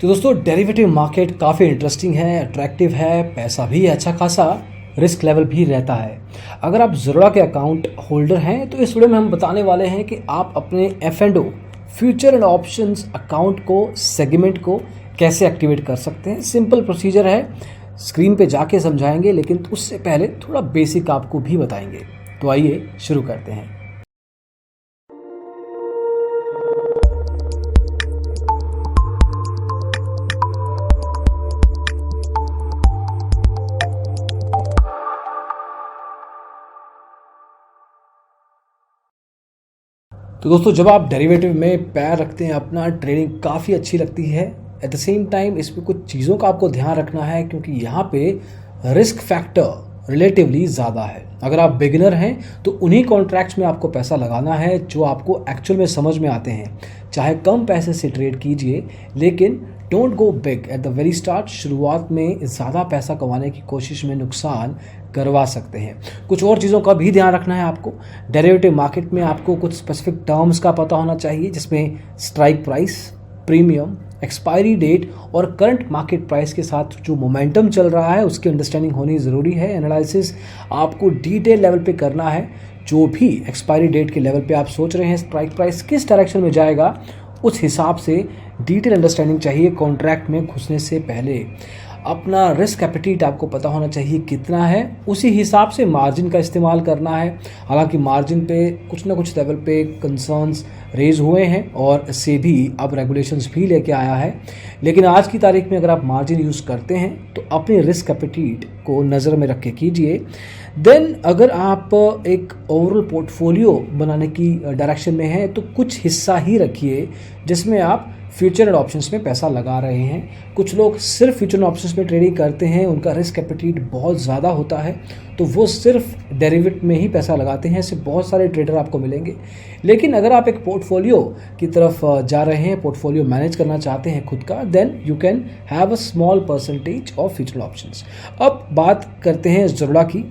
तो दोस्तों derivative market काफ़ी इंटरेस्टिंग है, अट्रैक्टिव है, पैसा भी अच्छा खासा, रिस्क लेवल भी रहता है। अगर आप ज़रूरा के अकाउंट होल्डर हैं तो इस वीडियो में हम बताने वाले हैं कि आप अपने F&O future and options account को सेगमेंट को कैसे एक्टिवेट कर सकते हैं। सिंपल प्रोसीजर है, स्क्रीन पे जाके समझाएंगे, लेकिन उससे पहले थोड़ा बेसिक आपको भी बताएंगे। तो आइए शुरू करते हैं। तो दोस्तों जब आप डेरिवेटिव में पैर रखते हैं अपना, ट्रेडिंग काफ़ी अच्छी लगती है। एट द सेम टाइम इसमें कुछ चीज़ों का आपको ध्यान रखना है क्योंकि यहाँ पे रिस्क फैक्टर रिलेटिवली ज़्यादा है। अगर आप बिगिनर हैं तो उन्हीं कॉन्ट्रैक्ट्स में आपको पैसा लगाना है जो आपको एक्चुअल में समझ में आते हैं। चाहे कम पैसे से ट्रेड कीजिए, लेकिन don't go big at the very start. शुरुआत में ज़्यादा पैसा कमाने की कोशिश में नुकसान करवा सकते हैं। कुछ और चीज़ों का भी ध्यान रखना है आपको। डेरिवेटिव मार्केट में आपको कुछ स्पेसिफिक टर्म्स का पता होना चाहिए, जिसमें strike price, premium, expiry date और करंट मार्केट प्राइस के साथ जो मोमेंटम चल रहा है उसकी अंडरस्टैंडिंग होनी ज़रूरी है। एनालिसिस आपको डिटेल लेवल पे करना है। जो भी एक्सपायरी डेट के लेवल पे आप सोच रहे हैं स्ट्राइक प्राइस किस डायरेक्शन में जाएगा, उस हिसाब से डिटेल अंडरस्टैंडिंग चाहिए कॉन्ट्रैक्ट में घुसने से पहले। अपना रिस्क एपेटाइट आपको पता होना चाहिए कितना है, उसी हिसाब से मार्जिन का इस्तेमाल करना है। हालांकि मार्जिन पे कुछ ना कुछ लेवल पे कंसर्न्स रेज हुए हैं और सेबी अब रेगुलेशंस भी लेके आया है, लेकिन आज की तारीख में अगर आप मार्जिन यूज़ करते हैं तो अपने रिस्क एपेटाइट को नज़र में रख के कीजिए। देन अगर आप एक ओवरऑल पोर्टफोलियो बनाने की डायरेक्शन में हैं तो कुछ हिस्सा ही रखिए जिसमें आप फ्यूचर एंड ऑप्शंस में पैसा लगा रहे हैं। कुछ लोग सिर्फ फ्यूचर एंड ऑप्शंस में ट्रेडिंग करते हैं, उनका रिस्क एपेटाइट बहुत ज़्यादा होता है तो वो सिर्फ डेरिवेटिव में ही पैसा लगाते हैं। ऐसे बहुत सारे ट्रेडर आपको मिलेंगे। लेकिन अगर आप एक पोर्टफोलियो की तरफ जा रहे हैं, पोर्टफोलियो मैनेज करना चाहते हैं खुद का, then you can have a small percentage of future options. अब बात करते हैं ज़रूरा की।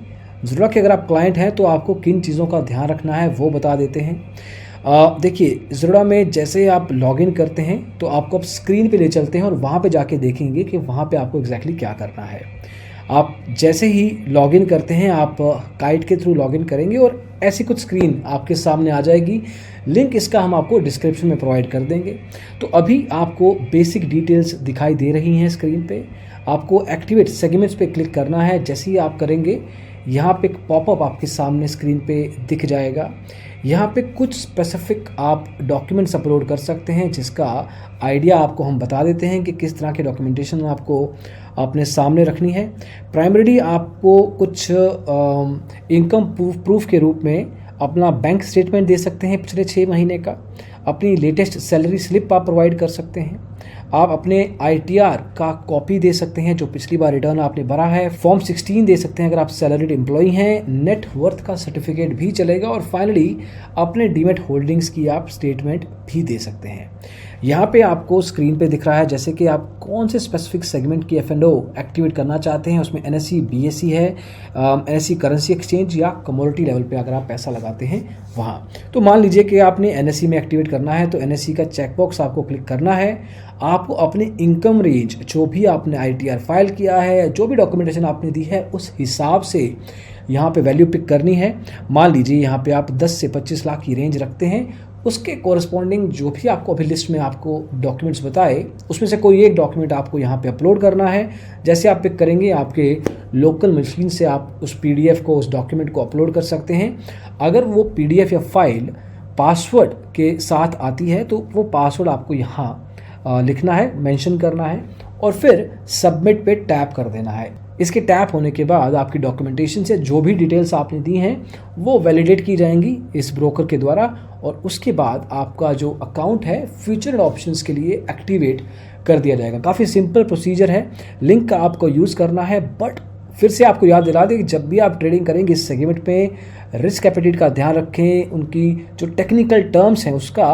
ज़रूरा के अगर आप क्लाइंट हैं तो आपको किन चीज़ों का ध्यान रखना है वो बता देते हैं। देखिए, ज़रूरा में जैसे ही आप लॉगिन करते हैं तो आपको अब स्क्रीन पे ले चलते हैं और वहाँ पे जाके देखेंगे कि वहाँ पे आपको एग्जैक्टली क्या करना है। आप जैसे ही लॉगिन करते हैं, आप काइट के थ्रू लॉगिन करेंगे और ऐसी कुछ स्क्रीन आपके सामने आ जाएगी। लिंक इसका हम आपको डिस्क्रिप्शन में प्रोवाइड कर देंगे। तो अभी आपको बेसिक डिटेल्स दिखाई दे रही हैं स्क्रीन पे। आपको एक्टिवेट सेगमेंट्स पे क्लिक करना है। जैसे ही आप करेंगे, यहाँ पे एक पॉपअप आपके सामने स्क्रीन पे दिख जाएगा। यहाँ पे कुछ स्पेसिफिक आप डॉक्यूमेंट्स अपलोड कर सकते हैं, जिसका आइडिया आपको हम बता देते हैं कि किस तरह के डॉक्यूमेंटेशन आपको अपने सामने रखनी है। प्राइमरीली आपको कुछ इनकम प्रूफ के रूप में अपना बैंक स्टेटमेंट दे सकते हैं पिछले 6 महीने का। अपनी लेटेस्ट सैलरी स्लिप आप प्रोवाइड कर सकते हैं। आप अपने ITR का कॉपी दे सकते हैं जो पिछली बार रिटर्न आपने भरा है। फॉर्म 16 दे सकते हैं अगर आप सैलरीड एम्प्लॉई हैं। नेट वर्थ का सर्टिफिकेट भी चलेगा। और फाइनली अपने डीमेट होल्डिंग्स की आप स्टेटमेंट भी दे सकते हैं। यहाँ पे आपको स्क्रीन पे दिख रहा है जैसे कि आप कौन से स्पेसिफिक सेगमेंट की F&O एक्टिवेट करना चाहते हैं। उसमें NSE BSE है, NSE करेंसी एक्सचेंज या कमोडिटी लेवल पे अगर आप पैसा लगाते हैं वहाँ। तो मान लीजिए कि आपने NSE में एक्टिवेट करना है तो NSE का चेकबॉक्स आपको क्लिक करना है। आपको अपने इनकम रेंज, जो भी आपने ITR फाइल किया है, जो भी डॉक्यूमेंटेशन आपने दी है, उस हिसाब से यहाँ पे वैल्यू पिक करनी है। मान लीजिए यहाँ पे आप 10 से 25 लाख की रेंज रखते हैं। उसके कोरस्पॉन्डिंग जो भी आपको अभी लिस्ट में आपको डॉक्यूमेंट्स बताए, उसमें से कोई एक डॉक्यूमेंट आपको यहाँ पे अपलोड करना है। जैसे आप पिक करेंगे, आपके लोकल मशीन से आप उस PDF को, उस डॉक्यूमेंट को अपलोड कर सकते हैं। अगर वो PDF या फाइल पासवर्ड के साथ आती है तो वो पासवर्ड आपको यहाँ लिखना है, मेंशन करना है और फिर सबमिट पे टैप कर देना है। इसके टैप होने के बाद आपकी डॉक्यूमेंटेशन से जो भी डिटेल्स आपने दी हैं वो वैलिडेट की जाएंगी इस ब्रोकर के द्वारा, और उसके बाद आपका जो अकाउंट है फ्यूचर एंड ऑप्शंस के लिए एक्टिवेट कर दिया जाएगा। काफ़ी सिंपल प्रोसीजर है। लिंक का आपको यूज़ करना है, बट फिर से आपको याद दिला दें कि जब भी आप ट्रेडिंग करेंगे इस सेगमेंट में रिस्क एपेटाइट का ध्यान रखें, उनकी जो टेक्निकल टर्म्स हैं उसका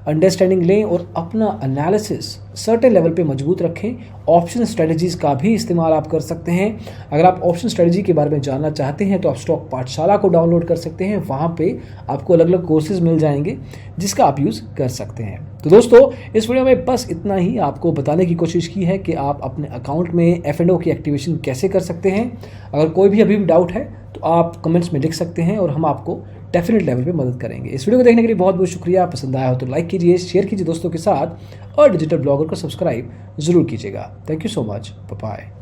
अंडरस्टैंडिंग लें और अपना एनालिसिस सर्टेन लेवल पे मजबूत रखें। ऑप्शन स्ट्रेटजीज़ का भी इस्तेमाल आप कर सकते हैं। अगर आप ऑप्शन स्ट्रेटजी के बारे में जानना चाहते हैं तो आप स्टॉक पाठशाला को डाउनलोड कर सकते हैं। वहाँ पे आपको अलग अलग कोर्सेज मिल जाएंगे जिसका आप यूज़ कर सकते हैं। तो दोस्तों इस वीडियो में बस इतना ही आपको बताने की कोशिश की है कि आप अपने अकाउंट में F&O की एक्टिवेशन कैसे कर सकते हैं। अगर कोई भी अभी भी डाउट है तो आप कमेंट्स में लिख सकते हैं और हम आपको डेफिनेट लेवल पे मदद करेंगे। इस वीडियो को देखने के लिए बहुत बहुत शुक्रिया। पसंद आया हो तो लाइक कीजिए, शेयर कीजिए दोस्तों के साथ और डिजिटल ब्लॉगर को सब्सक्राइब जरूर कीजिएगा। Thank you so much. Bye bye.